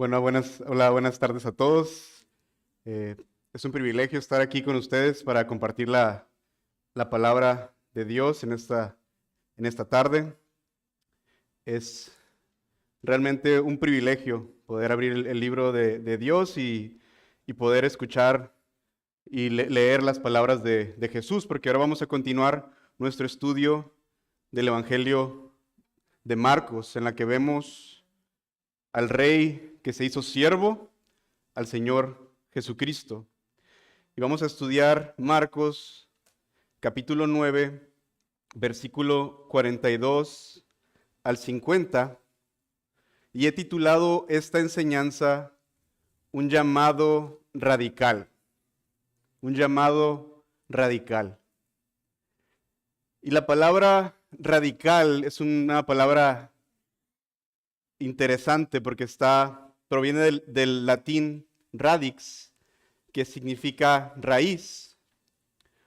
Bueno, hola, buenas tardes a todos. Eh, es un privilegio estar aquí con ustedes para compartir la palabra de Dios en esta tarde. Es realmente un privilegio poder abrir el libro de Dios y poder escuchar y leer las palabras de Jesús, porque ahora vamos a continuar nuestro estudio del Evangelio de Marcos, en la que vemos al Rey que se hizo siervo, al Señor Jesucristo. Y vamos a estudiar Marcos capítulo 9, versículo 42 al 50. Y he titulado esta enseñanza Un llamado radical. Un llamado radical. Y la palabra radical es una palabra interesante porque proviene del latín radix, que significa raíz.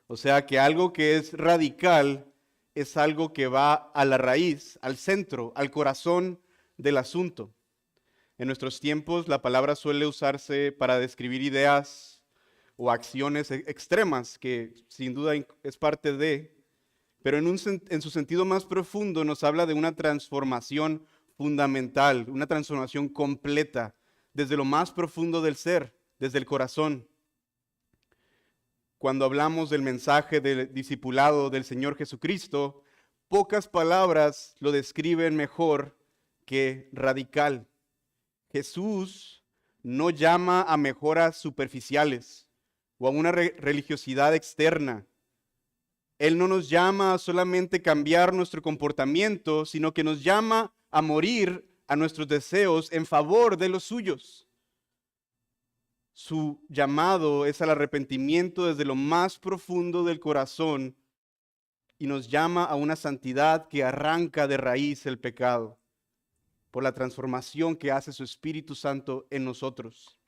O sea que algo que es radical es algo que va a la raíz, al centro, al corazón del asunto. En nuestros tiempos la palabra suele usarse para describir ideas o acciones extremas, que sin duda es parte de, pero en su sentido más profundo nos habla de una transformación fundamental, una transformación completa, desde lo más profundo del ser, desde el corazón. Cuando hablamos del mensaje del discipulado del Señor Jesucristo, pocas palabras lo describen mejor que radical. Jesús no llama a mejoras superficiales o a una religiosidad externa. Él no nos llama a solamente cambiar nuestro comportamiento, sino que nos llama a morir a nuestros deseos en favor de los suyos. Su llamado es al arrepentimiento desde lo más profundo del corazón y nos llama a una santidad que arranca de raíz el pecado por la transformación que hace su Espíritu Santo en nosotros.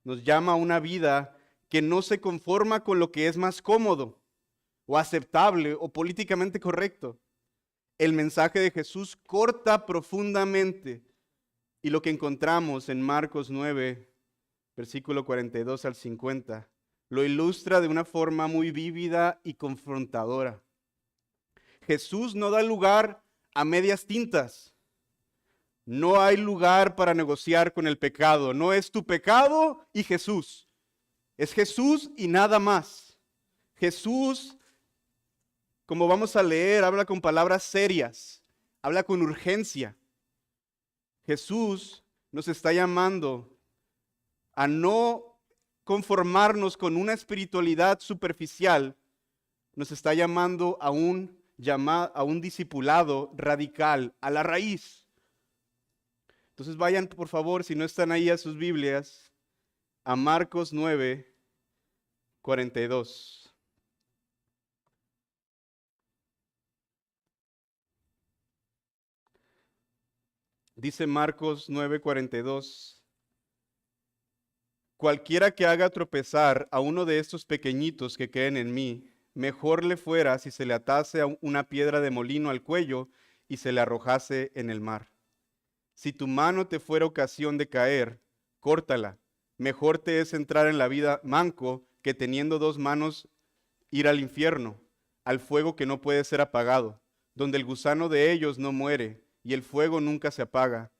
Nos llama a una vida que no se conforma con lo que es más cómodo o aceptable o políticamente correcto. El mensaje de Jesús corta profundamente, y lo que encontramos en Marcos 9, versículo 42 al 50, lo ilustra de una forma muy vívida y confrontadora. Jesús no da lugar a medias tintas. No hay lugar para negociar con el pecado. No es tu pecado y Jesús. Es Jesús y nada más. Jesús, como vamos a leer, habla con palabras serias, habla con urgencia. Jesús nos está llamando a no conformarnos con una espiritualidad superficial, nos está llamando a un discipulado radical, a la raíz. Entonces vayan, por favor, si no están ahí a sus Biblias, a Marcos 9, 42. Dice Marcos 9, 42. Cualquiera que haga tropezar a uno de estos pequeñitos que creen en mí, mejor le fuera si se le atase una piedra de molino al cuello y se le arrojase en el mar. Si tu mano te fuera ocasión de caer, córtala. Mejor te es entrar en la vida manco que teniendo dos manos ir al infierno, al fuego que no puede ser apagado, donde el gusano de ellos no muere y el fuego nunca se apaga.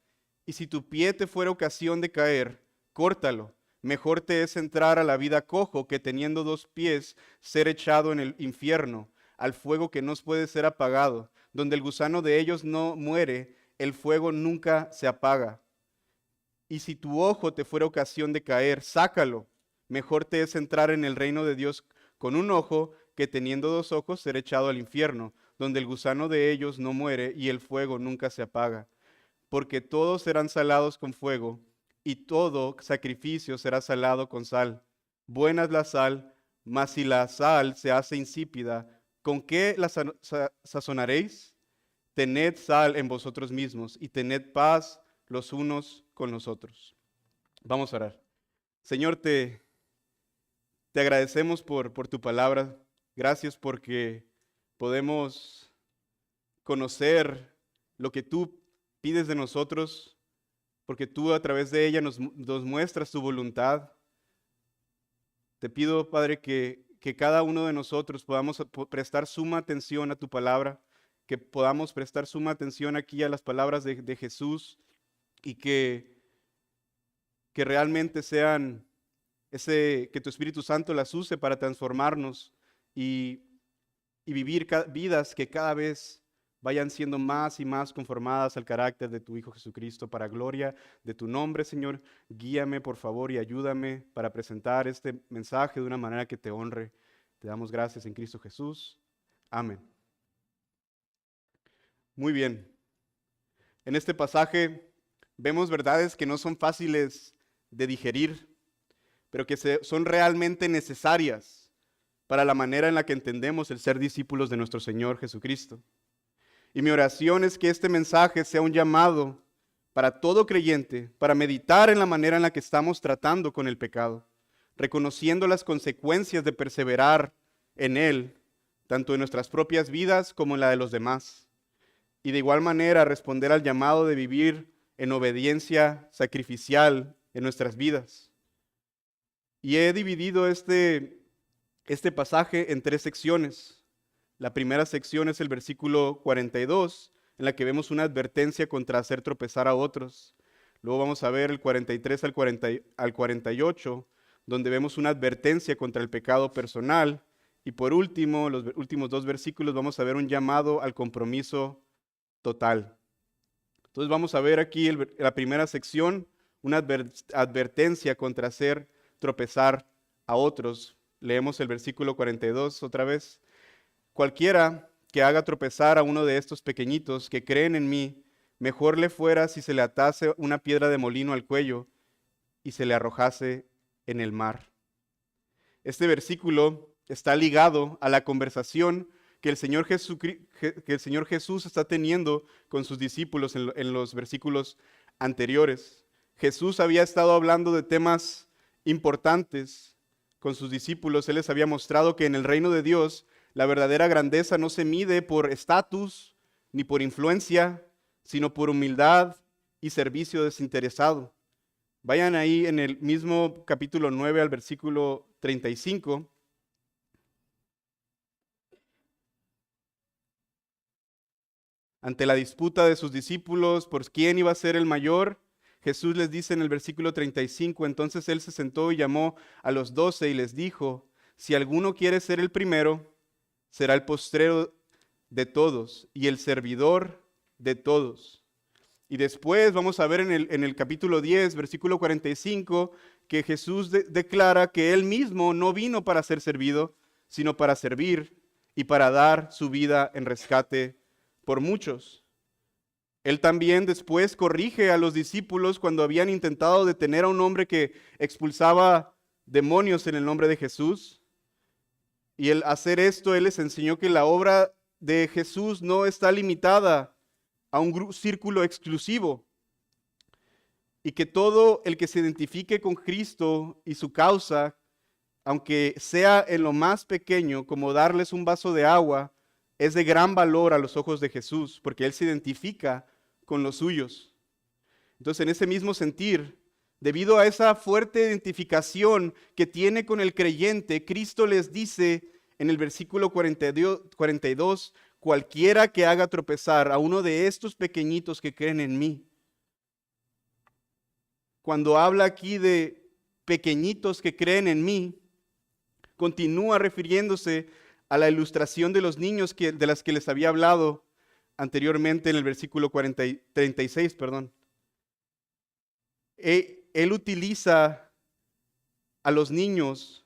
Y si tu pie te fuera ocasión de caer, córtalo. Mejor te es entrar a la vida cojo que teniendo dos pies ser echado en el infierno, al fuego que no puede ser apagado, donde el gusano de ellos no muere, el fuego nunca se apaga. Y si tu ojo te fuera ocasión de caer, sácalo. Mejor te es entrar en el reino de Dios con un ojo que teniendo dos ojos ser echado al infierno, donde el gusano de ellos no muere y el fuego nunca se apaga. Porque todos serán salados con fuego, y todo sacrificio será salado con sal. Buena es la sal, mas si la sal se hace insípida, ¿con qué la sazonaréis? Tened sal en vosotros mismos y tened paz los unos con los otros. Vamos a orar. Señor, te agradecemos por tu palabra. Gracias porque podemos conocer lo que tú pides de nosotros porque tú a través de ella nos muestras tu voluntad. Te pido, Padre, que cada uno de nosotros podamos prestar suma atención a tu palabra, que podamos prestar suma atención aquí a las palabras de Jesús y que realmente sean que tu Espíritu Santo las use para transformarnos y vivir vidas que cada vez vayan siendo más y más conformadas al carácter de tu Hijo Jesucristo, para gloria de tu nombre, Señor. Guíame, por favor, y ayúdame para presentar este mensaje de una manera que te honre. Te damos gracias en Cristo Jesús. Amén. Muy bien. En este pasaje vemos verdades que no son fáciles de digerir, pero que son realmente necesarias para la manera en la que entendemos el ser discípulos de nuestro Señor Jesucristo. Y mi oración es que este mensaje sea un llamado para todo creyente, para meditar en la manera en la que estamos tratando con el pecado, reconociendo las consecuencias de perseverar en él, tanto en nuestras propias vidas como en la de los demás. Y de igual manera responder al llamado de vivir en obediencia sacrificial en nuestras vidas. Y he dividido este pasaje en 3 secciones. La primera sección es el versículo 42, en la que vemos una advertencia contra hacer tropezar a otros. Luego vamos a ver el 43 al 48, donde vemos una advertencia contra el pecado personal. Y por último, los últimos 2 versículos, vamos a ver un llamado al compromiso total. Entonces vamos a ver aquí la primera sección, una advertencia contra hacer tropezar a otros. Leemos el versículo 42 otra vez. Cualquiera que haga tropezar a uno de estos pequeñitos que creen en mí, mejor le fuera si se le atase una piedra de molino al cuello y se le arrojase en el mar. Este versículo está ligado a la conversación que el Señor Jesús está teniendo con sus discípulos en los versículos anteriores. Jesús había estado hablando de temas importantes con sus discípulos. Él les había mostrado que en el reino de Dios la verdadera grandeza no se mide por estatus ni por influencia, sino por humildad y servicio desinteresado. Vayan ahí en el mismo capítulo 9 al versículo 35. Ante la disputa de sus discípulos por quién iba a ser el mayor, Jesús les dice en el versículo 35, entonces él se sentó y llamó a los 12 y les dijo, si alguno quiere ser el primero, será el postrero de todos y el servidor de todos. Y después vamos a ver en el capítulo 10, versículo 45, que Jesús declara que él mismo no vino para ser servido, sino para servir y para dar su vida en rescate por muchos. Él también después corrige a los discípulos cuando habían intentado detener a un hombre que expulsaba demonios en el nombre de Jesús. Y al hacer esto, él les enseñó que la obra de Jesús no está limitada a un círculo exclusivo y que todo el que se identifique con Cristo y su causa, aunque sea en lo más pequeño, como darles un vaso de agua, es de gran valor a los ojos de Jesús, porque Él se identifica con los suyos. Entonces, en ese mismo sentir, debido a esa fuerte identificación que tiene con el creyente, Cristo les dice en el versículo 42, cualquiera que haga tropezar a uno de estos pequeñitos que creen en mí. Cuando habla aquí de pequeñitos que creen en mí, continúa refiriéndose a la ilustración de los niños de las que les había hablado anteriormente en el versículo 36. Él utiliza a los niños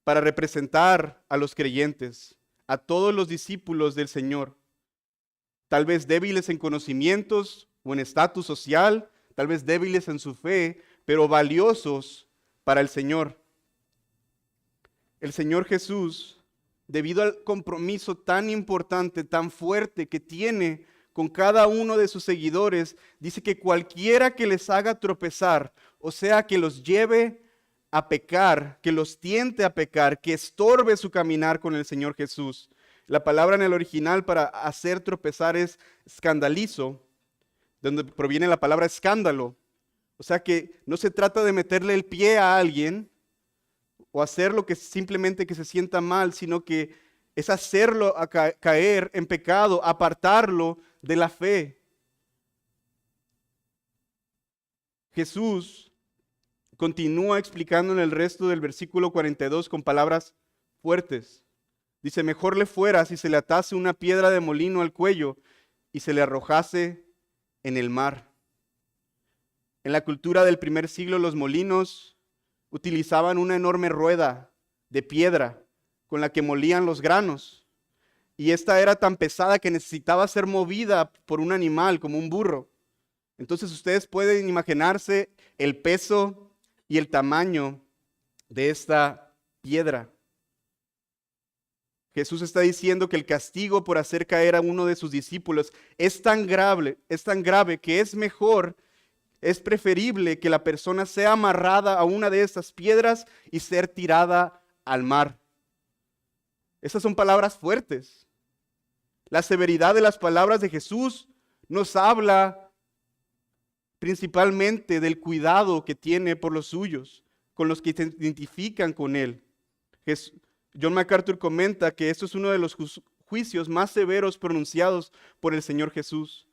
para representar a los creyentes, a todos los discípulos del Señor, tal vez débiles en conocimientos o en estatus social, tal vez débiles en su fe, pero valiosos para el Señor. El Señor Jesús, debido al compromiso tan importante, tan fuerte que tiene con cada uno de sus seguidores, dice que cualquiera que les haga tropezar, o sea, que los lleve a pecar, que los tiente a pecar, que estorbe su caminar con el Señor Jesús. La palabra en el original para hacer tropezar es escandalizo, donde proviene la palabra escándalo. O sea que no se trata de meterle el pie a alguien o hacer lo que simplemente que se sienta mal, sino que es hacerlo a caer en pecado, apartarlo de la fe. Jesús continúa explicando en el resto del versículo 42 con palabras fuertes. Dice, mejor le fuera si se le atase una piedra de molino al cuello y se le arrojase en el mar. En la cultura del primer siglo, los molinos utilizaban una enorme rueda de piedra con la que molían los granos. Y esta era tan pesada que necesitaba ser movida por un animal como un burro. Entonces ustedes pueden imaginarse el peso y el tamaño de esta piedra. Jesús está diciendo que el castigo por hacer caer a uno de sus discípulos es tan grave que es mejor, es preferible que la persona sea amarrada a una de estas piedras y ser tirada al mar. Esas son palabras fuertes. La severidad de las palabras de Jesús nos habla principalmente del cuidado que tiene por los suyos, con los que se identifican con Él. John MacArthur comenta que esto es uno de los juicios más severos pronunciados por el Señor Jesús.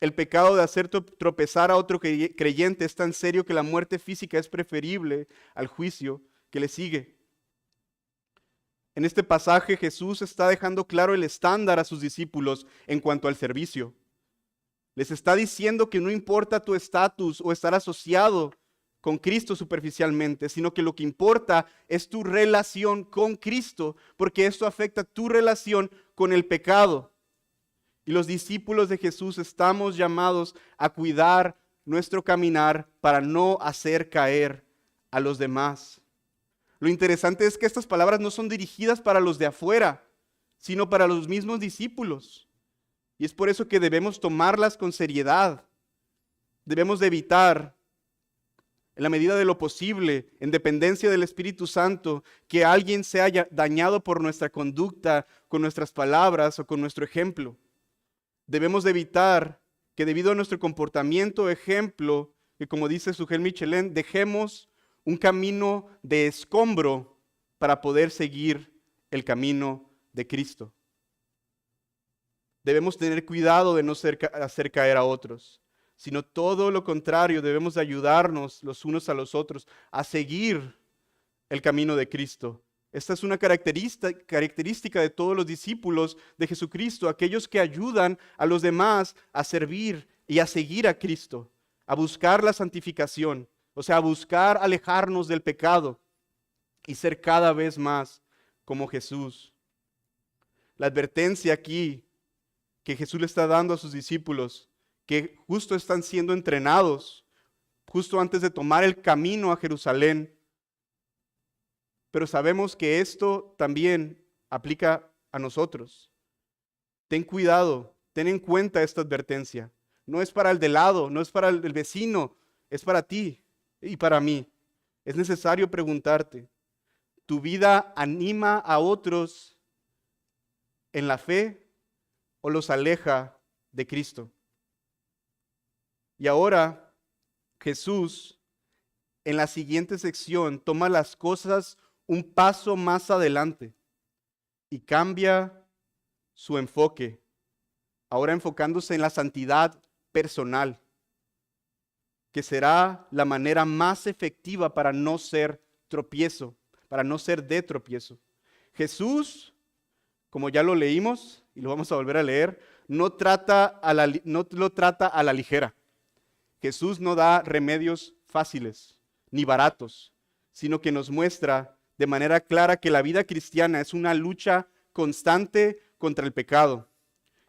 El pecado de hacer tropezar a otro creyente es tan serio que la muerte física es preferible al juicio que le sigue. En este pasaje Jesús está dejando claro el estándar a sus discípulos en cuanto al servicio. Les está diciendo que no importa tu estatus o estar asociado con Cristo superficialmente, sino que lo que importa es tu relación con Cristo, porque esto afecta tu relación con el pecado. Y los discípulos de Jesús estamos llamados a cuidar nuestro caminar para no hacer caer a los demás. Lo interesante es que estas palabras no son dirigidas para los de afuera, sino para los mismos discípulos. Y es por eso que debemos tomarlas con seriedad. Debemos de evitar, en la medida de lo posible, en dependencia del Espíritu Santo, que alguien sea dañado por nuestra conducta, con nuestras palabras o con nuestro ejemplo. Debemos de evitar que debido a nuestro comportamiento o ejemplo, que como dice Sujel Michelén, dejemos un camino de escombro para poder seguir el camino de Cristo. Debemos tener cuidado de no hacer caer a otros, sino todo lo contrario, debemos de ayudarnos los unos a los otros a seguir el camino de Cristo. Esta es una característica de todos los discípulos de Jesucristo, aquellos que ayudan a los demás a servir y a seguir a Cristo, a buscar la santificación, o sea, a buscar alejarnos del pecado y ser cada vez más como Jesús. La advertencia aquí que Jesús le está dando a sus discípulos, que justo están siendo entrenados, justo antes de tomar el camino a Jerusalén. Pero sabemos que esto también aplica a nosotros. Ten cuidado, ten en cuenta esta advertencia. No es para el de lado, no es para el vecino, es para ti y para mí. Es necesario preguntarte, ¿tu vida anima a otros en la fe o los aleja de Cristo? Y ahora Jesús en la siguiente sección toma las cosas un paso más adelante y cambia su enfoque, ahora enfocándose en la santidad personal, que será la manera más efectiva para no ser tropiezo, para no ser de tropiezo. Jesús, como ya lo leímos y lo vamos a volver a leer, no lo trata a la ligera. Jesús no da remedios fáciles ni baratos, sino que nos muestra de manera clara que la vida cristiana es una lucha constante contra el pecado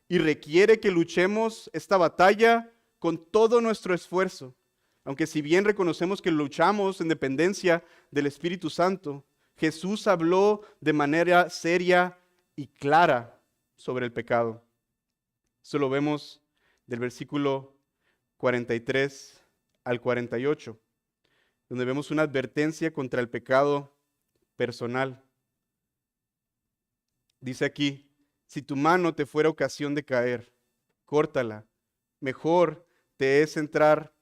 y requiere que luchemos esta batalla con todo nuestro esfuerzo. Aunque si bien reconocemos que luchamos en dependencia del Espíritu Santo, Jesús habló de manera seria y clara sobre el pecado. Eso lo vemos del versículo 43 al 48, donde vemos una advertencia contra el pecado personal. Dice aquí, si tu mano te fuera ocasión de caer, córtala. Mejor te es entrar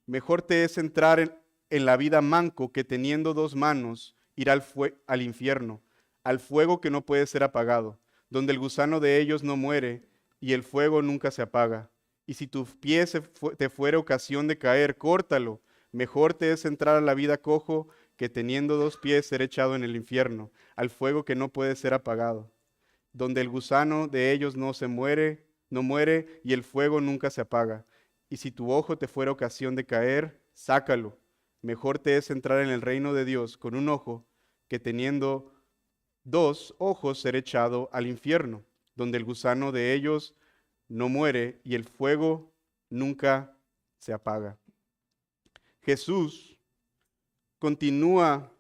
Mejor te es entrar en la vida manco que teniendo dos manos ir al infierno, al fuego que no puede ser apagado, donde el gusano de ellos no muere y el fuego nunca se apaga. Y si tu pie te fuera ocasión de caer, córtalo. Mejor te es entrar a la vida cojo que teniendo dos pies ser echado en el infierno, al fuego que no puede ser apagado, donde el gusano de ellos no muere y el fuego nunca se apaga. Y si tu ojo te fuera ocasión de caer, sácalo. Mejor te es entrar en el reino de Dios con un ojo que teniendo dos ojos ser echado al infierno, donde el gusano de ellos no muere y el fuego nunca se apaga. Jesús continúa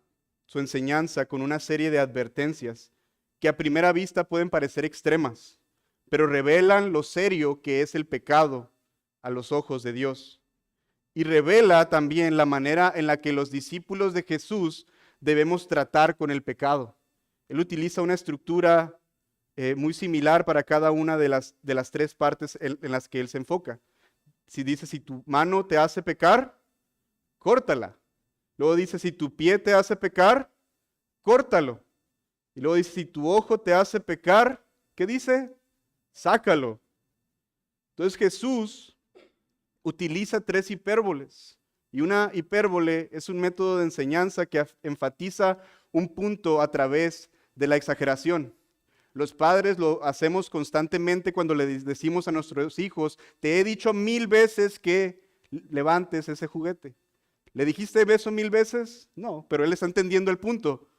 su enseñanza con una serie de advertencias que a primera vista pueden parecer extremas, pero revelan lo serio que es el pecado a los ojos de Dios. Y revela también la manera en la que los discípulos de Jesús debemos tratar con el pecado. Él utiliza una estructura muy similar para cada una de las tres partes en las que él se enfoca. Si dice, si tu mano te hace pecar, córtala. Luego dice, si tu pie te hace pecar, córtalo. Y luego dice, si tu ojo te hace pecar, ¿qué dice? Sácalo. Entonces Jesús utiliza tres hipérboles. Y una hipérbole es un método de enseñanza que enfatiza un punto a través de la exageración. Los padres lo hacemos constantemente cuando le decimos a nuestros hijos, te he dicho 1000 veces que levantes ese juguete. ¿Le dijiste eso 1000 veces? No, pero él está entendiendo el punto.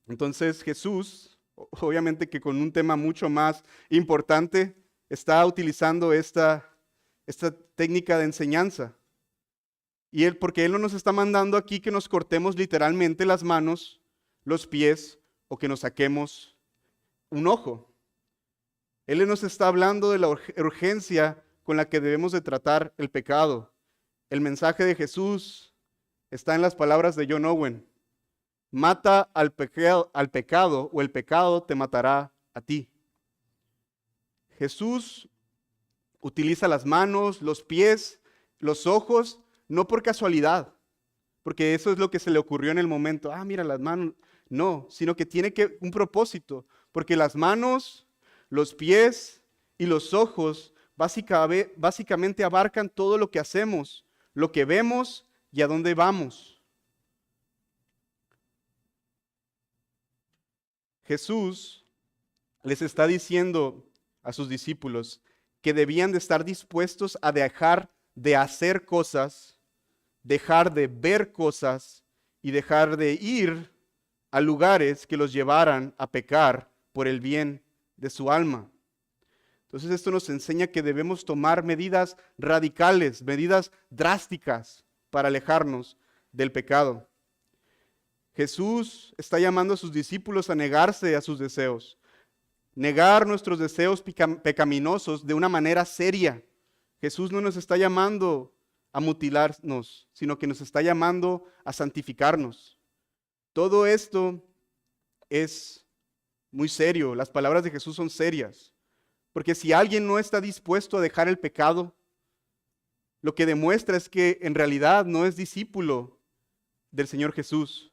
Entonces Jesús, obviamente que con un tema mucho más importante, está utilizando esta técnica de enseñanza. Y porque Él no nos está mandando aquí que nos cortemos literalmente las manos, los pies o que nos saquemos un ojo. Él nos está hablando de la urgencia con la que debemos de tratar el pecado. El mensaje de Jesús está en las palabras de John Owen. Mata al pecado o el pecado te matará a ti. Jesús utiliza las manos, los pies, los ojos, no por casualidad, porque eso es lo que se le ocurrió en el momento. Mira las manos. No, sino que tiene un propósito, porque las manos, los pies y los ojos básicamente abarcan todo lo que hacemos, lo que vemos y a dónde vamos. Jesús les está diciendo a sus discípulos que debían de estar dispuestos a dejar de hacer cosas, dejar de ver cosas y dejar de ir a lugares que los llevaran a pecar por el bien de su alma. Entonces esto nos enseña que debemos tomar medidas radicales, medidas drásticas para alejarnos del pecado. Jesús está llamando a sus discípulos a negarse a sus deseos, negar nuestros deseos pecaminosos de una manera seria. Jesús no nos está llamando a mutilarnos, sino que nos está llamando a santificarnos. Todo esto es muy serio. Las palabras de Jesús son serias. Porque si alguien no está dispuesto a dejar el pecado, lo que demuestra es que en realidad no es discípulo del Señor Jesús.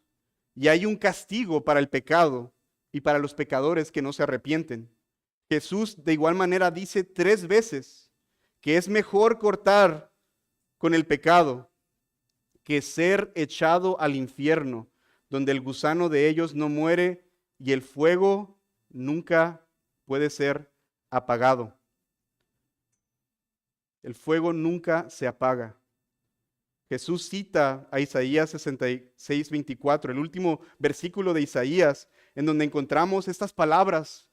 Y hay un castigo para el pecado y para los pecadores que no se arrepienten. Jesús de igual manera dice 3 veces que es mejor cortar con el pecado que ser echado al infierno, donde el gusano de ellos no muere y el fuego nunca puede ser apagado. El fuego nunca se apaga. Jesús cita a Isaías 66:24, el último versículo de Isaías, en donde encontramos estas palabras: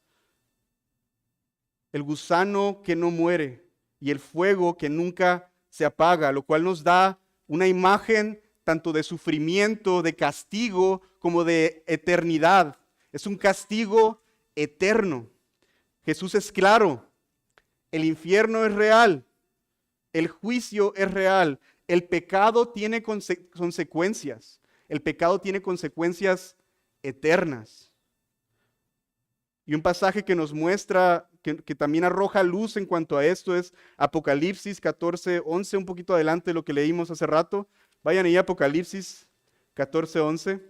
el gusano que no muere y el fuego que nunca se apaga, lo cual nos da una imagen tanto de sufrimiento, de castigo, como de eternidad. Es un castigo eterno. Jesús es claro, el infierno es real, el juicio es real, el pecado tiene consecuencias, el pecado tiene consecuencias eternas. Y un pasaje que nos muestra, que también arroja luz en cuanto a esto, es Apocalipsis 14:11, un poquito adelante de lo que leímos hace rato. Vayan ahí a Apocalipsis 14:11.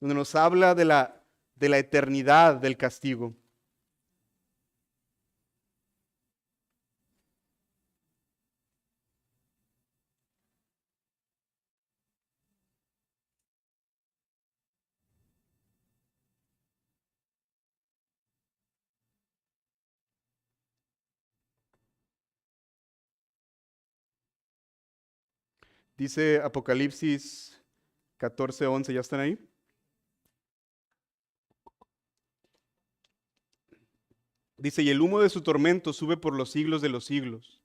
Donde nos habla de la eternidad del castigo. Dice Apocalipsis 14:11, ¿ya están ahí? Dice, y el humo de su tormento sube por los siglos de los siglos.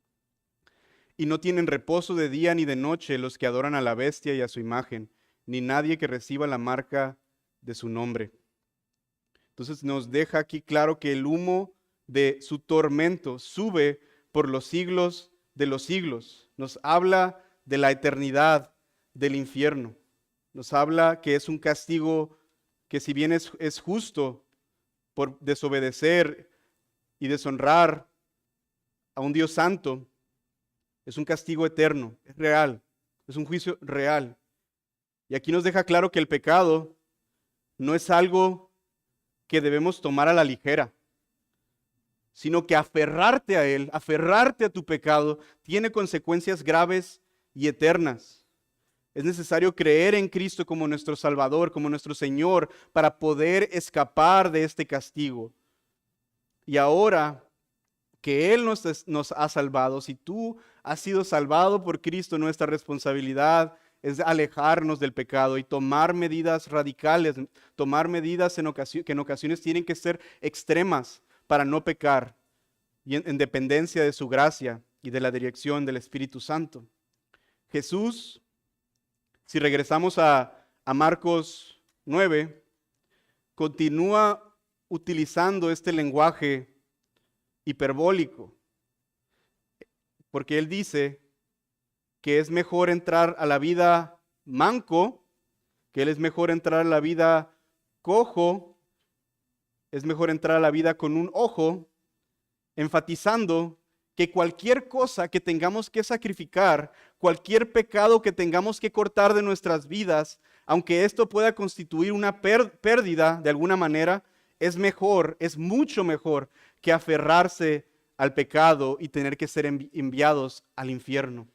Y no tienen reposo de día ni de noche los que adoran a la bestia y a su imagen, ni nadie que reciba la marca de su nombre. Entonces nos deja aquí claro que el humo de su tormento sube por los siglos de los siglos. Nos habla de la eternidad del infierno. Nos habla que es un castigo que, si bien es justo por desobedecer y deshonrar a un Dios santo, es un castigo eterno, es real, es un juicio real. Y aquí nos deja claro que el pecado no es algo que debemos tomar a la ligera, sino que aferrarte a él, aferrarte a tu pecado, tiene consecuencias graves y eternas. Es necesario creer en Cristo como nuestro Salvador, como nuestro Señor, para poder escapar de este castigo. Y ahora que Él nos ha salvado, si tú has sido salvado por Cristo, nuestra responsabilidad es alejarnos del pecado y tomar medidas radicales, tomar medidas que en ocasiones tienen que ser extremas para no pecar, y en dependencia de su gracia y de la dirección del Espíritu Santo. Jesús, si regresamos a Marcos 9, continúa utilizando este lenguaje hiperbólico, porque él dice que es mejor entrar a la vida manco, que él es mejor entrar a la vida cojo, es mejor entrar a la vida con un ojo, enfatizando que cualquier cosa que tengamos que sacrificar, cualquier pecado que tengamos que cortar de nuestras vidas, aunque esto pueda constituir una pérdida de alguna manera, es mejor, es mucho mejor que aferrarse al pecado y tener que ser enviados al infierno.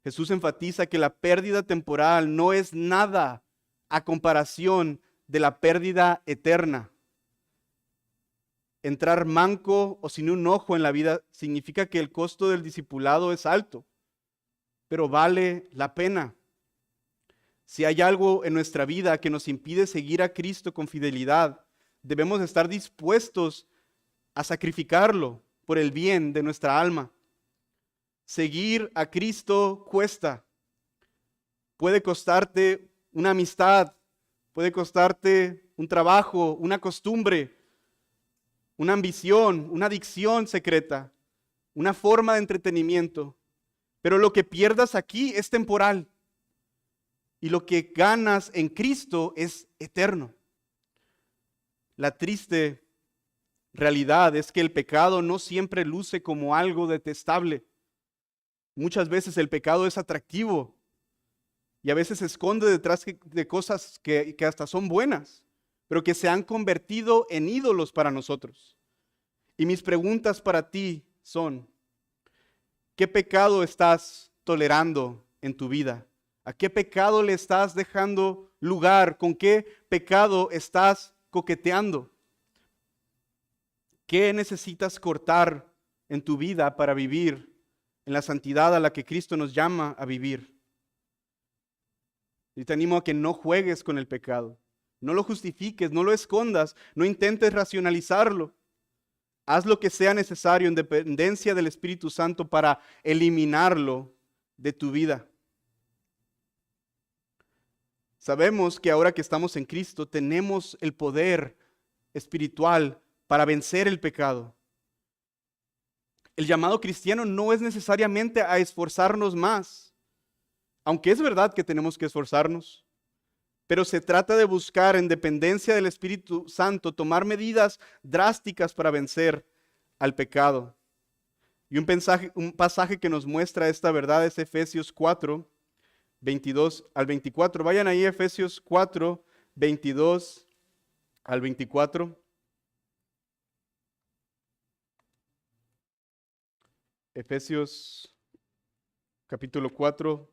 Jesús enfatiza que la pérdida temporal no es nada a comparación de la pérdida eterna. Entrar manco o sin un ojo en la vida significa que el costo del discipulado es alto, pero vale la pena. Si hay algo en nuestra vida que nos impide seguir a Cristo con fidelidad, debemos estar dispuestos a sacrificarlo por el bien de nuestra alma. Seguir a Cristo cuesta. Puede costarte una amistad, puede costarte un trabajo, una costumbre, una ambición, una adicción secreta, una forma de entretenimiento. Pero lo que pierdas aquí es temporal y lo que ganas en Cristo es eterno. La triste realidad es que el pecado no siempre luce como algo detestable. Muchas veces el pecado es atractivo y a veces se esconde detrás de cosas que hasta son buenas, pero que se han convertido en ídolos para nosotros. Y mis preguntas para ti son: ¿qué pecado estás tolerando en tu vida? ¿A qué pecado le estás dejando lugar? ¿Con qué pecado estás coqueteando? ¿Qué necesitas cortar en tu vida para vivir en la santidad a la que Cristo nos llama a vivir? Y te animo a que no juegues con el pecado. No lo justifiques, no lo escondas, no intentes racionalizarlo. Haz lo que sea necesario en dependencia del Espíritu Santo para eliminarlo de tu vida. Sabemos que ahora que estamos en Cristo tenemos el poder espiritual para vencer el pecado. El llamado cristiano no es necesariamente a esforzarnos más. Aunque es verdad que tenemos que esforzarnos, pero se trata de buscar en dependencia del Espíritu Santo, tomar medidas drásticas para vencer al pecado. Y un pasaje que nos muestra esta verdad es Efesios 4, 22 al 24. Vayan ahí, Efesios 4, 22 al 24. Efesios capítulo 4.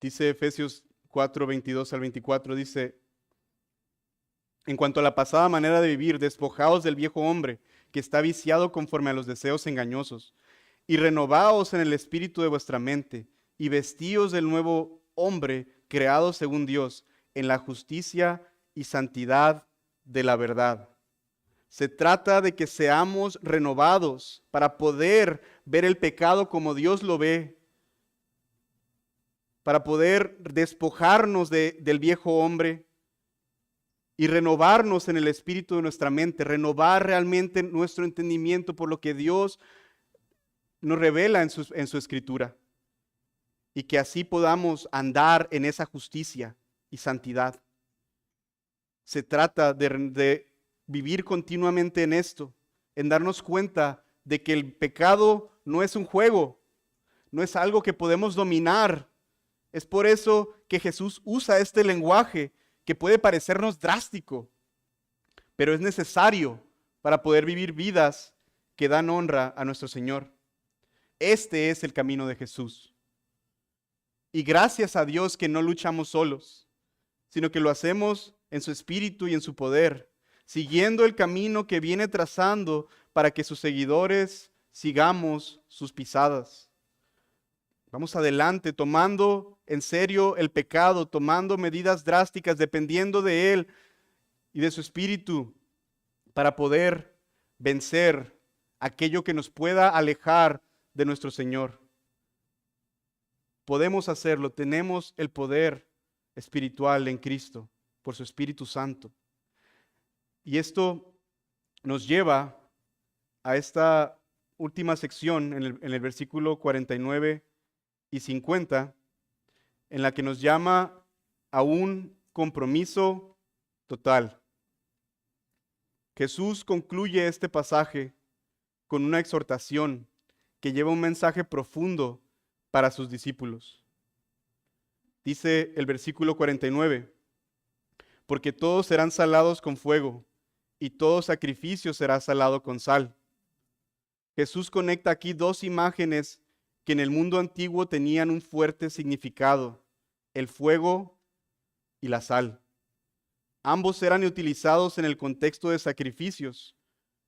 Dice Efesios 4, 22 al 24, dice: en cuanto a la pasada manera de vivir, despojaos del viejo hombre, que está viciado conforme a los deseos engañosos, y renovaos en el espíritu de vuestra mente, y vestíos del nuevo hombre, creado según Dios, en la justicia y santidad de la verdad. Se trata de que seamos renovados para poder ver el pecado como Dios lo ve, para poder despojarnos del viejo hombre y renovarnos en el espíritu de nuestra mente, renovar realmente nuestro entendimiento por lo que Dios nos revela en su escritura, y que así podamos andar en esa justicia y santidad. Se trata de vivir continuamente en esto, en darnos cuenta de que el pecado no es un juego, no es algo que podemos dominar. Es por eso que Jesús usa este lenguaje que puede parecernos drástico, pero es necesario para poder vivir vidas que dan honra a nuestro Señor. Este es el camino de Jesús. Y gracias a Dios que no luchamos solos, sino que lo hacemos en su espíritu y en su poder, siguiendo el camino que viene trazando para que sus seguidores sigamos sus pisadas. Vamos adelante, tomando en serio el pecado, tomando medidas drásticas, dependiendo de Él y de su espíritu, para poder vencer aquello que nos pueda alejar de nuestro Señor. Podemos hacerlo, tenemos el poder espiritual en Cristo, por su Espíritu Santo. Y esto nos lleva a esta última sección en el versículo 49 y 50, en la que nos llama a un compromiso total. Jesús concluye este pasaje con una exhortación que lleva un mensaje profundo para sus discípulos. Dice el versículo 49, porque todos serán salados con fuego, y todo sacrificio será salado con sal. Jesús conecta aquí dos imágenes que en el mundo antiguo tenían un fuerte significado: el fuego y la sal. Ambos eran utilizados en el contexto de sacrificios,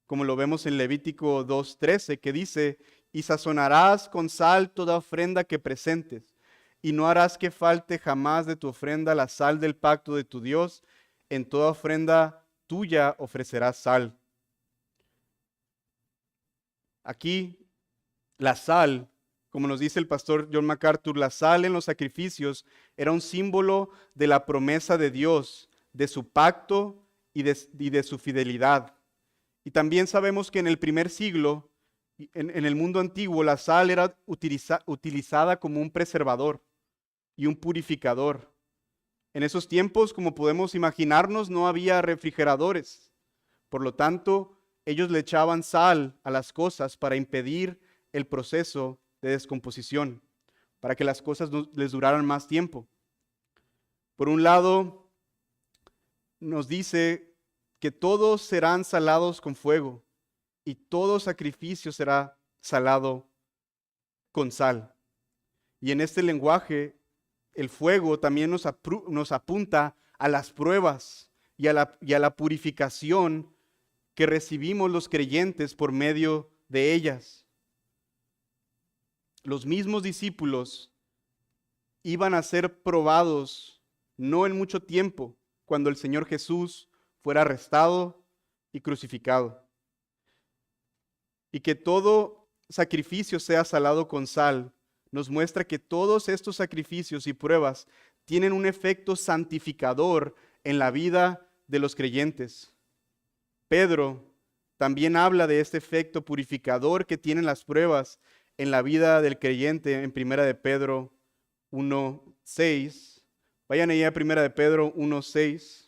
como lo vemos en Levítico 2:13, que dice: y sazonarás con sal toda ofrenda que presentes, y no harás que falte jamás de tu ofrenda la sal del pacto de tu Dios. En toda ofrenda tuya ofrecerás sal. Aquí la sal, como nos dice el pastor John MacArthur, la sal en los sacrificios era un símbolo de la promesa de Dios, de su pacto y de su fidelidad. Y también sabemos que en el primer siglo, en el mundo antiguo, la sal era utilizada como un preservador y un purificador. En esos tiempos, como podemos imaginarnos, no había refrigeradores. Por lo tanto, ellos le echaban sal a las cosas para impedir el proceso de descomposición, para que las cosas les duraran más tiempo. Por un lado, nos dice que todos serán salados con fuego y todo sacrificio será salado con sal. Y en este lenguaje, el fuego también nos apunta a las pruebas y a la purificación que recibimos los creyentes por medio de ellas. Los mismos discípulos iban a ser probados no en mucho tiempo, cuando el Señor Jesús fuera arrestado y crucificado. Y que todo sacrificio sea salado con sal, nos muestra que todos estos sacrificios y pruebas tienen un efecto santificador en la vida de los creyentes. Pedro también habla de este efecto purificador que tienen las pruebas en la vida del creyente en 1 de Pedro 1:6. Vayan ahí a 1 de Pedro 1:6.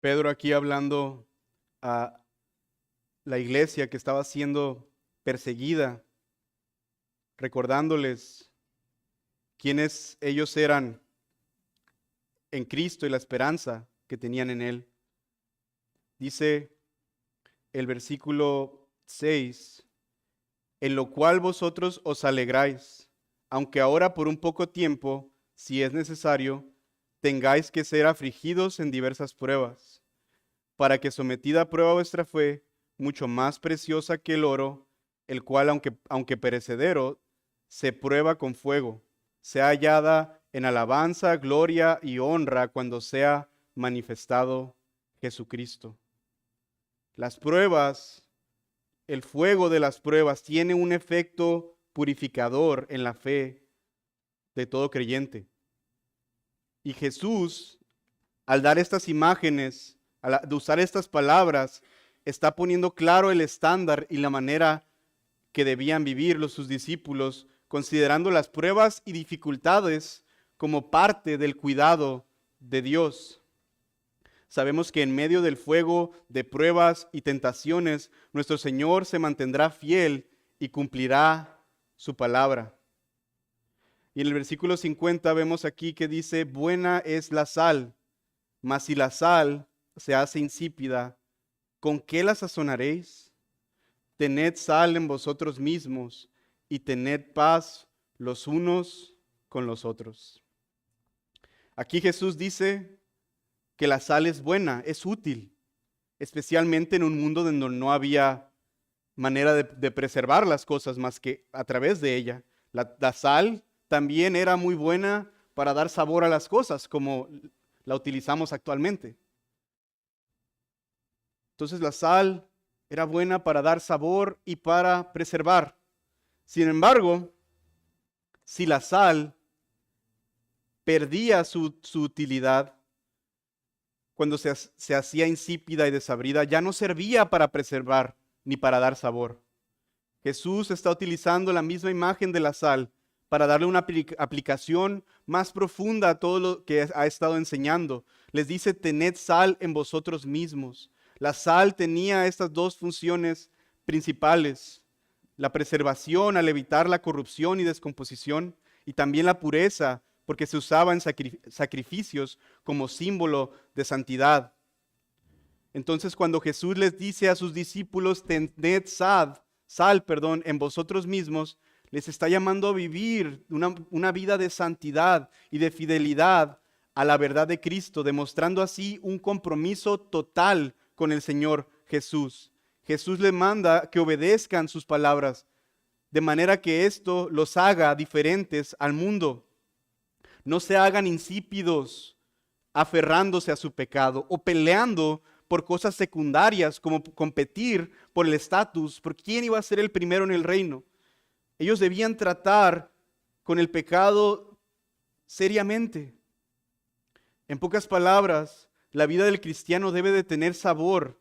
Pedro aquí hablando a la iglesia que estaba siendo perseguida, recordándoles quiénes ellos eran en Cristo y la esperanza que tenían en Él. Dice el versículo 6, en lo cual vosotros os alegráis, aunque ahora por un poco tiempo, si es necesario, tengáis que ser afligidos en diversas pruebas, para que sometida a prueba vuestra fe, mucho más preciosa que el oro, el cual aunque perecedero, se prueba con fuego, sea hallada en alabanza, gloria y honra cuando sea manifestado Jesucristo. Las pruebas, el fuego de las pruebas tiene un efecto purificador en la fe de todo creyente. Y Jesús, al dar estas imágenes, al usar estas palabras, está poniendo claro el estándar y la manera que debían vivir sus discípulos, considerando las pruebas y dificultades como parte del cuidado de Dios. Sabemos que en medio del fuego de pruebas y tentaciones, nuestro Señor se mantendrá fiel y cumplirá su palabra. Y en el versículo 50 vemos aquí que dice, buena es la sal, mas si la sal se hace insípida, ¿con qué la sazonaréis? Tened sal en vosotros mismos y tened paz los unos con los otros. Aquí Jesús dice que la sal es buena, es útil, especialmente en un mundo donde no había manera de preservar las cosas más que a través de ella. La sal también era muy buena para dar sabor a las cosas, como la utilizamos actualmente. Entonces la sal era buena para dar sabor y para preservar. Sin embargo, si la sal perdía su utilidad, cuando se hacía insípida y desabrida, ya no servía para preservar ni para dar sabor. Jesús está utilizando la misma imagen de la sal para darle una aplicación más profunda a todo lo que ha estado enseñando. Les dice, tened sal en vosotros mismos. La sal tenía estas dos funciones principales: la preservación al evitar la corrupción y descomposición, y también la pureza, porque se usaba en sacrificios como símbolo de santidad. Entonces, cuando Jesús les dice a sus discípulos, tened sal, en vosotros mismos, les está llamando a vivir una vida de santidad y de fidelidad a la verdad de Cristo, demostrando así un compromiso total con el Señor Jesús. Jesús les manda que obedezcan sus palabras, de manera que esto los haga diferentes al mundo. No se hagan insípidos, aferrándose a su pecado o peleando por cosas secundarias como competir por el estatus, por quién iba a ser el primero en el reino. Ellos debían tratar con el pecado seriamente. En pocas palabras, la vida del cristiano debe de tener sabor,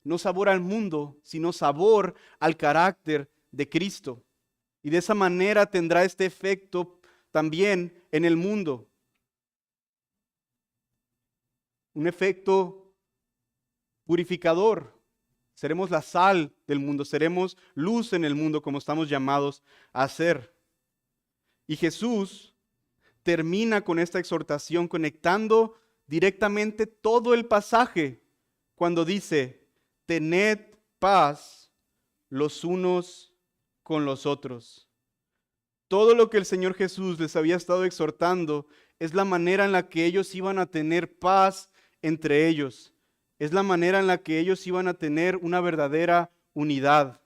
no sabor al mundo, sino sabor al carácter de Cristo. Y de esa manera tendrá este efecto también en el mundo. Un efecto purificador. Seremos la sal del mundo, seremos luz en el mundo como estamos llamados a ser. Y Jesús termina con esta exhortación conectando directamente todo el pasaje cuando dice, tened paz los unos con los otros. Todo lo que el Señor Jesús les había estado exhortando es la manera en la que ellos iban a tener paz entre ellos. Es la manera en la que ellos iban a tener una verdadera unidad.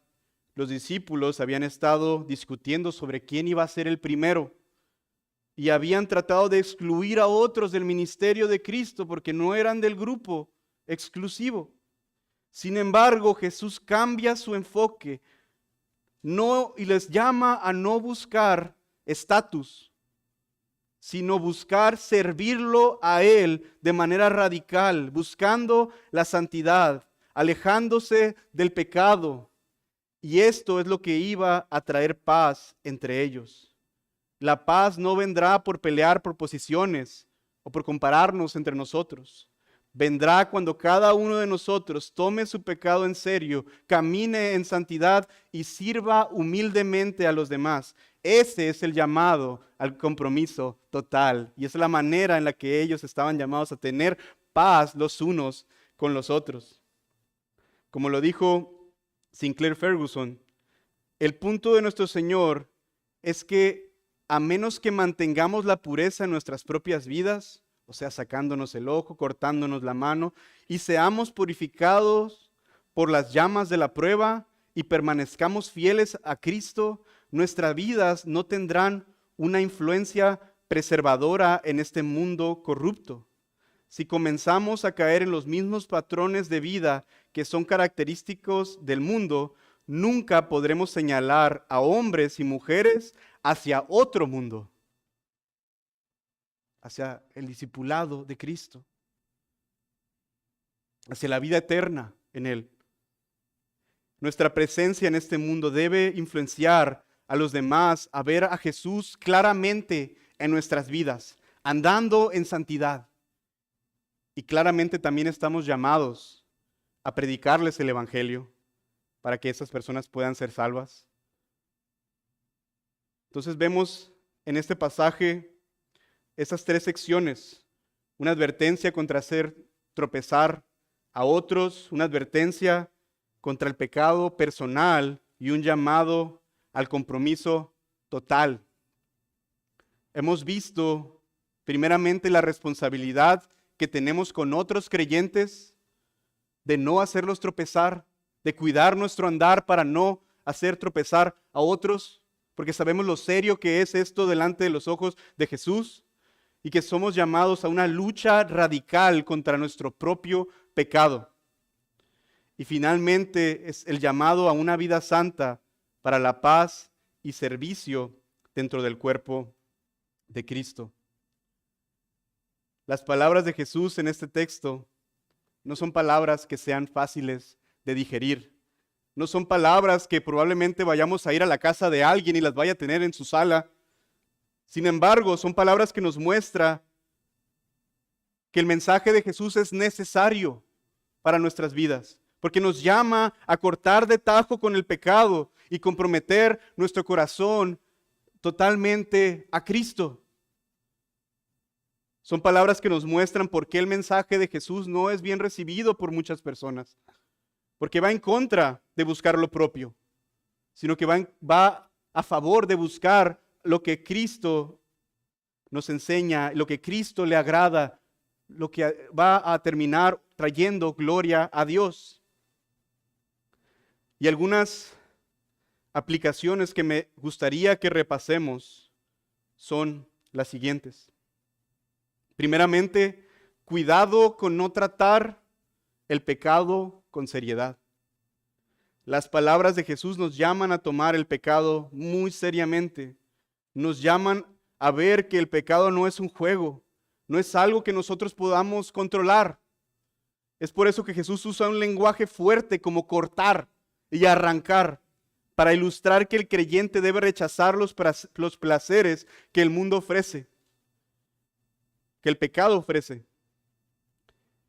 Los discípulos habían estado discutiendo sobre quién iba a ser el primero y habían tratado de excluir a otros del ministerio de Cristo porque no eran del grupo exclusivo. Sin embargo, Jesús cambia su enfoque y les llama a no buscar estatus, sino buscar servirlo a Él de manera radical, buscando la santidad, alejándose del pecado. Y esto es lo que iba a traer paz entre ellos. La paz no vendrá por pelear por posiciones o por compararnos entre nosotros. Vendrá cuando cada uno de nosotros tome su pecado en serio, camine en santidad y sirva humildemente a los demás. Ese es el llamado al compromiso total y es la manera en la que ellos estaban llamados a tener paz los unos con los otros. Como lo dijo Sinclair Ferguson, el punto de nuestro Señor es que a menos que mantengamos la pureza en nuestras propias vidas, o sea, sacándonos el ojo, cortándonos la mano, y seamos purificados por las llamas de la prueba y permanezcamos fieles a Cristo, nuestras vidas no tendrán una influencia preservadora en este mundo corrupto. Si comenzamos a caer en los mismos patrones de vida que son característicos del mundo, nunca podremos señalar a hombres y mujeres hacia otro mundo, hacia el discipulado de Cristo, hacia la vida eterna en Él. Nuestra presencia en este mundo debe influenciar a los demás a ver a Jesús claramente en nuestras vidas, andando en santidad. Y claramente también estamos llamados a predicarles el Evangelio para que esas personas puedan ser salvas. Entonces vemos en este pasaje esas tres secciones: una advertencia contra hacer tropezar a otros, una advertencia contra el pecado personal y un llamado al compromiso total. Hemos visto primeramente la responsabilidad que tenemos con otros creyentes de no hacerlos tropezar, de cuidar nuestro andar para no hacer tropezar a otros, porque sabemos lo serio que es esto delante de los ojos de Jesús y que somos llamados a una lucha radical contra nuestro propio pecado. Y finalmente es el llamado a una vida santa para la paz y servicio dentro del cuerpo de Cristo. Las palabras de Jesús en este texto no son palabras que sean fáciles de digerir. No son palabras que probablemente vayamos a ir a la casa de alguien y las vaya a tener en su sala. Sin embargo, son palabras que nos muestran que el mensaje de Jesús es necesario para nuestras vidas, porque nos llama a cortar de tajo con el pecado y comprometer nuestro corazón totalmente a Cristo. Son palabras que nos muestran por qué el mensaje de Jesús no es bien recibido por muchas personas, porque va en contra de buscar lo propio, sino que va a favor de buscar lo que Cristo nos enseña, lo que Cristo le agrada, lo que va a terminar trayendo gloria a Dios. Y algunas aplicaciones que me gustaría que repasemos son las siguientes. Primeramente, cuidado con no tratar el pecado con seriedad. Las palabras de Jesús nos llaman a tomar el pecado muy seriamente. Nos llaman a ver que el pecado no es un juego, no es algo que nosotros podamos controlar. Es por eso que Jesús usa un lenguaje fuerte como cortar y arrancar, para ilustrar que el creyente debe rechazar los placeres que el mundo ofrece, que el pecado ofrece.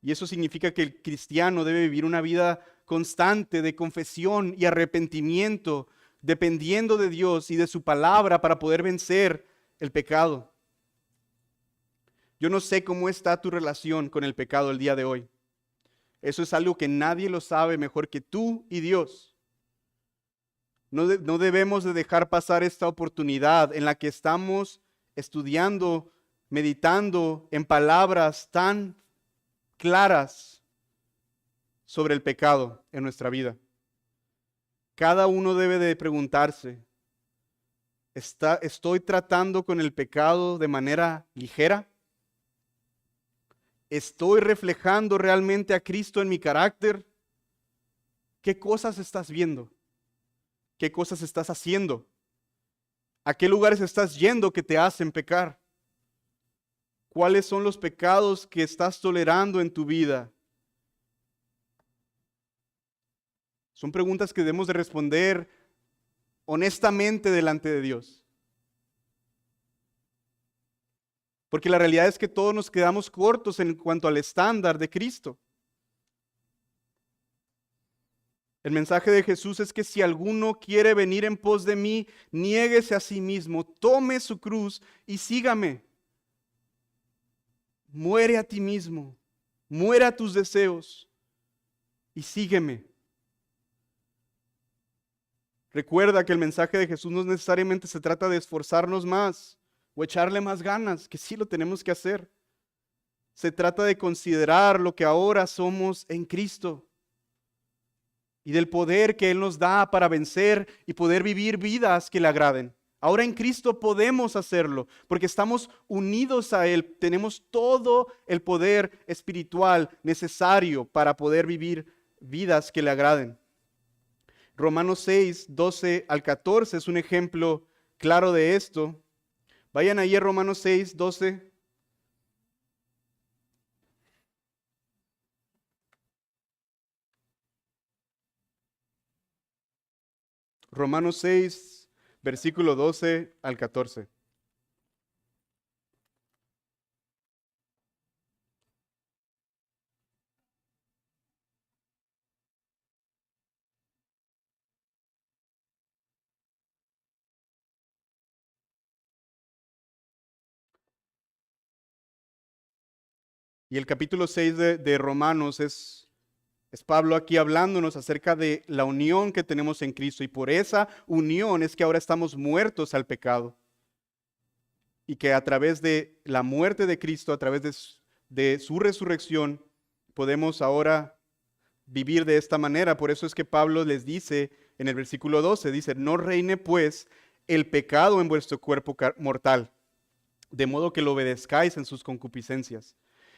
Y eso significa que el cristiano debe vivir una vida constante de confesión y arrepentimiento, dependiendo de Dios y de su palabra para poder vencer el pecado. Yo no sé cómo está tu relación con el pecado el día de hoy. Eso es algo que nadie lo sabe mejor que tú y Dios. No debemos de dejar pasar esta oportunidad en la que estamos estudiando, meditando en palabras tan claras sobre el pecado en nuestra vida. Cada uno debe de preguntarse, ¿estoy tratando con el pecado de manera ligera? ¿Estoy reflejando realmente a Cristo en mi carácter? ¿Qué cosas estás viendo? ¿Qué cosas estás haciendo? ¿A qué lugares estás yendo que te hacen pecar? ¿Cuáles son los pecados que estás tolerando en tu vida? Son preguntas que debemos de responder honestamente delante de Dios. Porque la realidad es que todos nos quedamos cortos en cuanto al estándar de Cristo. El mensaje de Jesús es que si alguno quiere venir en pos de mí, niéguese a sí mismo, tome su cruz y sígame. Muere a ti mismo, muere a tus deseos y sígueme. Recuerda que el mensaje de Jesús no necesariamente se trata de esforzarnos más o echarle más ganas, que sí lo tenemos que hacer. Se trata de considerar lo que ahora somos en Cristo y del poder que Él nos da para vencer y poder vivir vidas que le agraden. Ahora en Cristo podemos hacerlo porque estamos unidos a Él. Tenemos todo el poder espiritual necesario para poder vivir vidas que le agraden. Romanos 6, 12 al 14 es un ejemplo claro de esto. Vayan ahí a Romanos 6, 12. Romanos 6, versículo 12 al 14. Y el capítulo 6 de Romanos es Pablo aquí hablándonos acerca de la unión que tenemos en Cristo. Y por esa unión es que ahora estamos muertos al pecado. Y que a través de la muerte de Cristo, a través de su resurrección, podemos ahora vivir de esta manera. Por eso es que Pablo les dice en el versículo 12, dice, no reine pues el pecado en vuestro cuerpo mortal, de modo que lo obedezcáis en sus concupiscencias.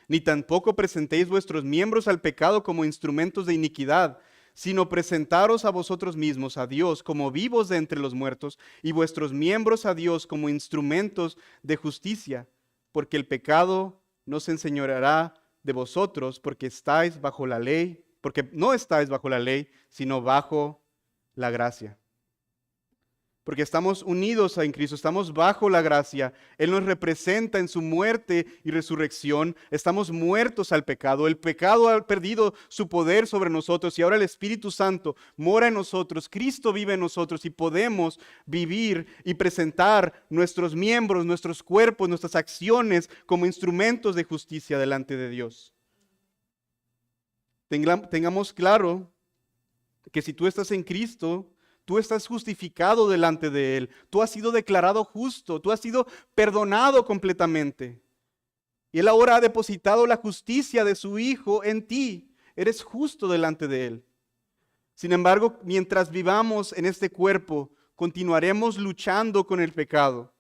Ni tampoco presentéis vuestros miembros al pecado como instrumentos de iniquidad, sino presentaros a vosotros mismos a Dios como vivos de entre los muertos y vuestros miembros a Dios como instrumentos de justicia, porque el pecado no se enseñoreará de vosotros porque estáis bajo la ley, porque no estáis bajo la ley, sino bajo la gracia. Porque estamos unidos en Cristo, estamos bajo la gracia. Él nos representa en su muerte y resurrección. Estamos muertos al pecado. El pecado ha perdido su poder sobre nosotros y ahora el Espíritu Santo mora en nosotros. Cristo vive en nosotros y podemos vivir y presentar nuestros miembros, nuestros cuerpos, nuestras acciones como instrumentos de justicia delante de Dios. Tengamos claro que si tú estás en Cristo, tú estás justificado delante de Él. Tú has sido declarado justo. Tú has sido perdonado completamente. Y Él ahora ha depositado la justicia de su Hijo en ti. Eres justo delante de Él. Sin embargo, mientras vivamos en este cuerpo, continuaremos luchando con el pecado.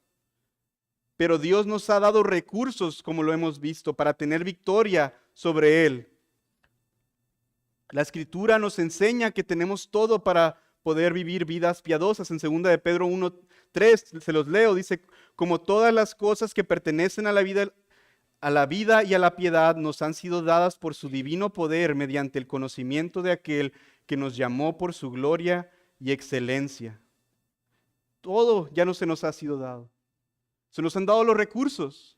Pero Dios nos ha dado recursos, como lo hemos visto, para tener victoria sobre Él. La Escritura nos enseña que tenemos todo para poder vivir vidas piadosas. En 2 de Pedro 1:3, se los leo, dice, como todas las cosas que pertenecen a la vida y a la piedad nos han sido dadas por su divino poder mediante el conocimiento de aquel que nos llamó por su gloria y excelencia. Todo ya no se nos ha sido dado. Se nos han dado los recursos.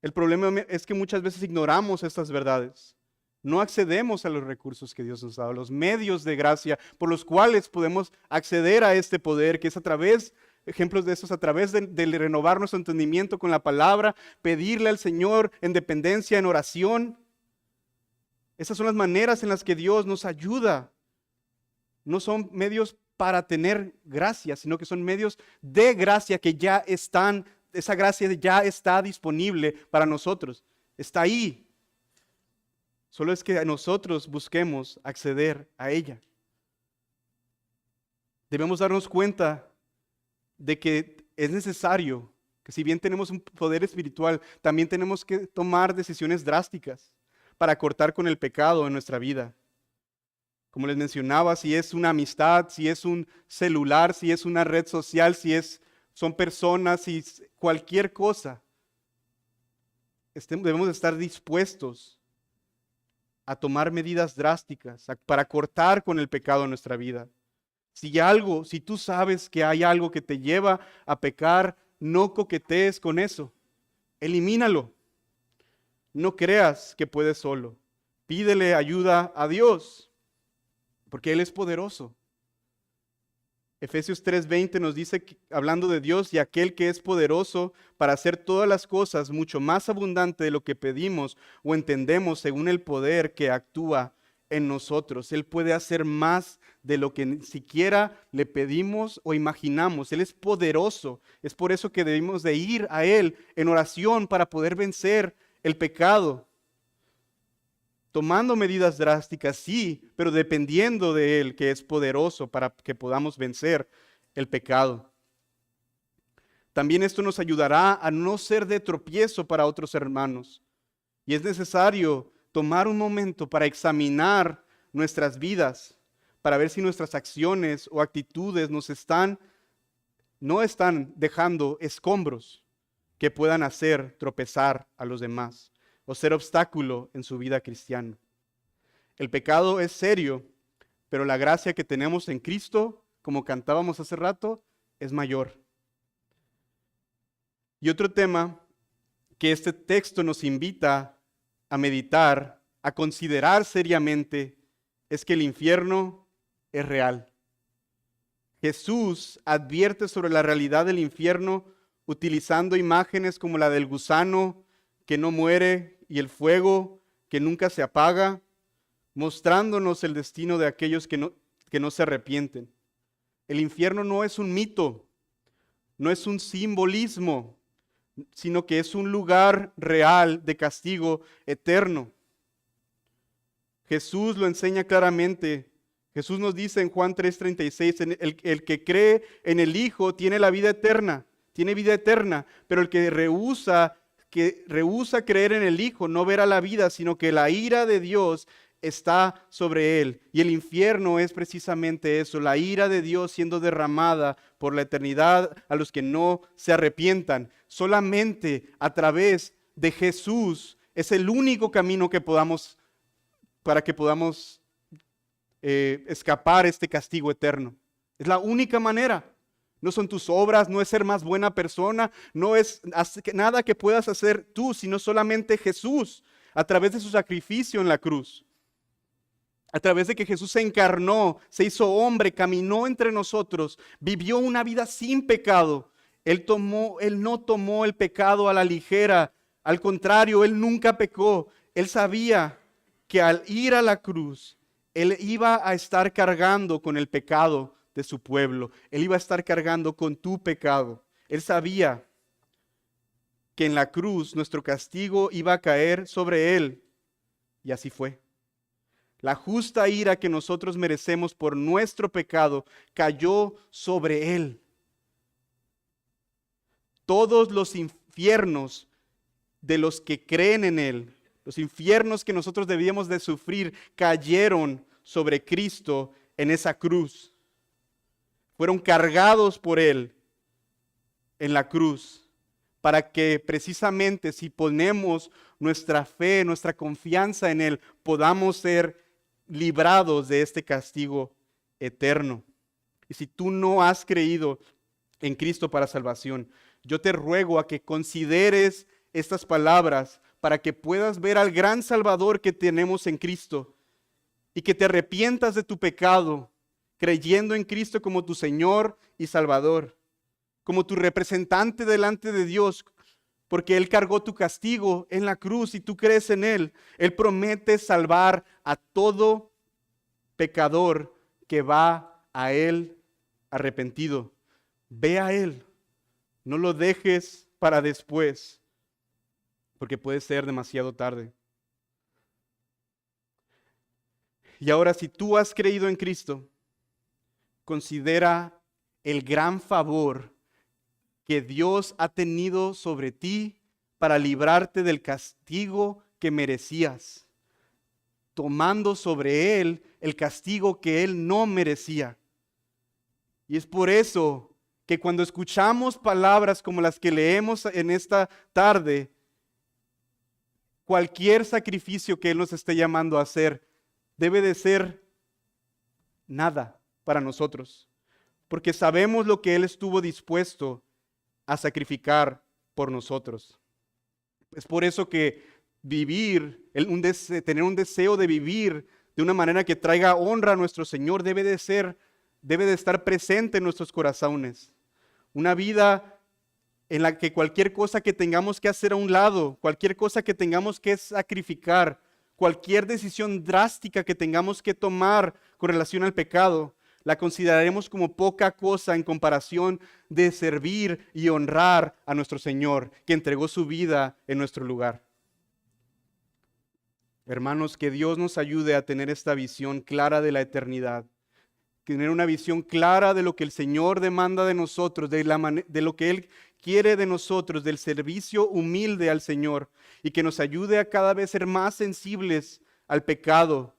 El problema es que muchas veces ignoramos estas verdades. No accedemos a los recursos que Dios nos ha dado, los medios de gracia por los cuales podemos acceder a este poder que es a través ejemplos de esos a través de renovar nuestro entendimiento con la palabra, pedirle al Señor en dependencia, en oración. Esas son las maneras en las que Dios nos ayuda. No son medios para tener gracia, sino que son medios de gracia que ya están, esa gracia ya está disponible para nosotros. Está ahí. Solo es que nosotros busquemos acceder a ella. Debemos darnos cuenta de que es necesario, que si bien tenemos un poder espiritual, también tenemos que tomar decisiones drásticas para cortar con el pecado en nuestra vida. Como les mencionaba, si es una amistad, si es un celular, si es una red social, son personas, si cualquier cosa, debemos estar dispuestos a tomar medidas drásticas para cortar con el pecado en nuestra vida. Si tú sabes que hay algo que te lleva a pecar, no coquetees con eso. Elimínalo. No creas que puedes solo. Pídele ayuda a Dios, porque Él es poderoso. Efesios 3:20 nos dice, hablando de Dios y aquel que es poderoso para hacer todas las cosas mucho más abundante de lo que pedimos o entendemos según el poder que actúa en nosotros. Él puede hacer más de lo que ni siquiera le pedimos o imaginamos. Él es poderoso. Es por eso que debemos de ir a Él en oración para poder vencer el pecado. Tomando medidas drásticas, sí, pero dependiendo de Él, que es poderoso para que podamos vencer el pecado. También esto nos ayudará a no ser de tropiezo para otros hermanos. Y es necesario tomar un momento para examinar nuestras vidas, para ver si nuestras acciones o actitudes no están dejando escombros que puedan hacer tropezar a los demás o ser obstáculo en su vida cristiana. El pecado es serio, pero la gracia que tenemos en Cristo, como cantábamos hace rato, es mayor. Y otro tema que este texto nos invita a meditar, a considerar seriamente, es que el infierno es real. Jesús advierte sobre la realidad del infierno utilizando imágenes como la del gusano que no muere y el fuego que nunca se apaga, mostrándonos el destino de aquellos que no se arrepienten. El infierno no es un mito, no es un simbolismo, sino que es un lugar real de castigo eterno. Jesús lo enseña claramente. Jesús nos dice en Juan 3:36, el que cree en el Hijo tiene la vida eterna, pero el que rehúsa creer en el Hijo no verá la vida, sino que la ira de Dios está sobre él. Y el infierno es precisamente eso, la ira de Dios siendo derramada por la eternidad a los que no se arrepientan. Solamente a través de Jesús es el único camino para que podamos escapar este castigo eterno. Es la única manera. No son tus obras, no es ser más buena persona, no es nada que puedas hacer tú, sino solamente Jesús, a través de su sacrificio en la cruz. A través de que Jesús se encarnó, se hizo hombre, caminó entre nosotros, vivió una vida sin pecado. Él no tomó el pecado a la ligera. Al contrario, Él nunca pecó. Él sabía que al ir a la cruz, Él iba a estar cargando con el pecado de su pueblo. Él iba a estar cargando con tu pecado. Él sabía que en la cruz nuestro castigo iba a caer sobre Él. Y así fue. La justa ira que nosotros merecemos por nuestro pecado cayó sobre Él. Todos los infiernos de los que creen en Él, los infiernos que nosotros debíamos de sufrir, cayeron sobre Cristo en esa cruz. Fueron cargados por Él en la cruz, para que precisamente si ponemos nuestra fe, nuestra confianza en Él, podamos ser librados de este castigo eterno. Y si tú no has creído en Cristo para salvación, yo te ruego a que consideres estas palabras para que puedas ver al gran Salvador que tenemos en Cristo y que te arrepientas de tu pecado, creyendo en Cristo como tu Señor y Salvador. como tu representante delante de Dios, porque Él cargó tu castigo en la cruz y tú crees en Él. Él promete salvar a todo pecador que va a Él arrepentido. Ve a Él, no lo dejes para después, porque puede ser demasiado tarde. Y ahora, si tú has creído en Cristo, considera el gran favor que Dios ha tenido sobre ti para librarte del castigo que merecías, tomando sobre Él el castigo que Él no merecía. Y es por eso que cuando escuchamos palabras como las que leemos en esta tarde, cualquier sacrificio que Él nos esté llamando a hacer debe de ser nada para nosotros, porque sabemos lo que Él estuvo dispuesto a sacrificar por nosotros. Es por eso que tener un deseo de vivir de una manera que traiga honra a nuestro Señor debe de estar presente en nuestros corazones. Una vida en la que cualquier cosa que tengamos que hacer a un lado, cualquier cosa que tengamos que sacrificar, cualquier decisión drástica que tengamos que tomar con relación al pecado, la consideraremos como poca cosa en comparación de servir y honrar a nuestro Señor, que entregó su vida en nuestro lugar. Hermanos, que Dios nos ayude a tener esta visión clara de la eternidad, tener una visión clara de lo que el Señor demanda de nosotros, de lo que Él quiere de nosotros, del servicio humilde al Señor, y que nos ayude a cada vez ser más sensibles al pecado,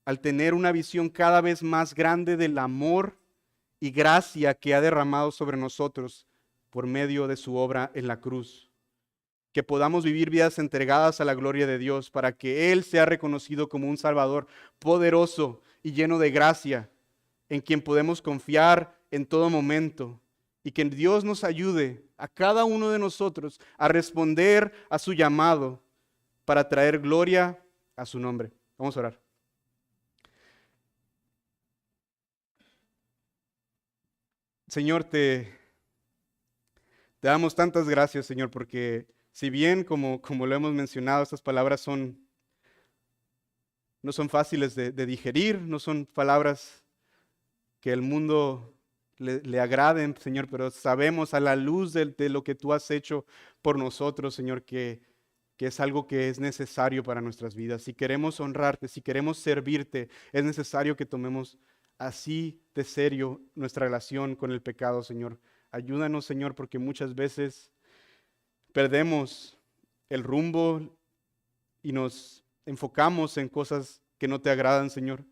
al tener una visión cada vez más grande del amor y gracia que ha derramado sobre nosotros por medio de su obra en la cruz. Que podamos vivir vidas entregadas a la gloria de Dios para que Él sea reconocido como un Salvador poderoso y lleno de gracia, en quien podemos confiar en todo momento. Y que Dios nos ayude a cada uno de nosotros a responder a su llamado para traer gloria a su nombre. Vamos a orar. Señor, te damos tantas gracias, Señor, porque si bien, como lo hemos mencionado, estas palabras no son fáciles de digerir, no son palabras que el mundo le agraden, Señor, pero sabemos a la luz de lo que tú has hecho por nosotros, Señor, que es algo que es necesario para nuestras vidas. Si queremos honrarte, si queremos servirte, es necesario que tomemos así de serio nuestra relación con el pecado, Señor. Ayúdanos, Señor, porque muchas veces perdemos el rumbo y nos enfocamos en cosas que no te agradan, Señor.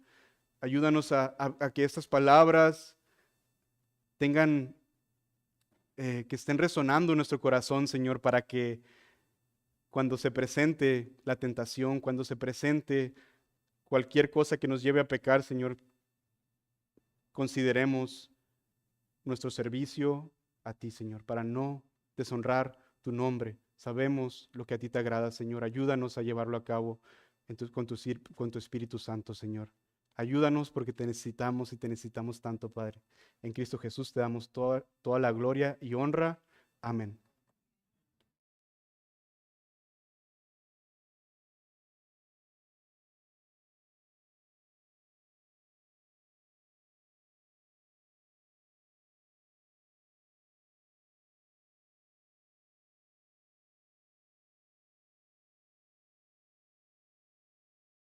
Ayúdanos a que estas palabras que estén resonando en nuestro corazón, Señor, para que cuando se presente la tentación, cuando se presente cualquier cosa que nos lleve a pecar, Señor, consideremos nuestro servicio a ti, Señor, para no deshonrar tu nombre. Sabemos lo que a ti te agrada, Señor. Ayúdanos a llevarlo a cabo con tu Espíritu Santo, Señor. Ayúdanos porque te necesitamos y te necesitamos tanto, Padre. En Cristo Jesús te damos toda la gloria y honra. Amén.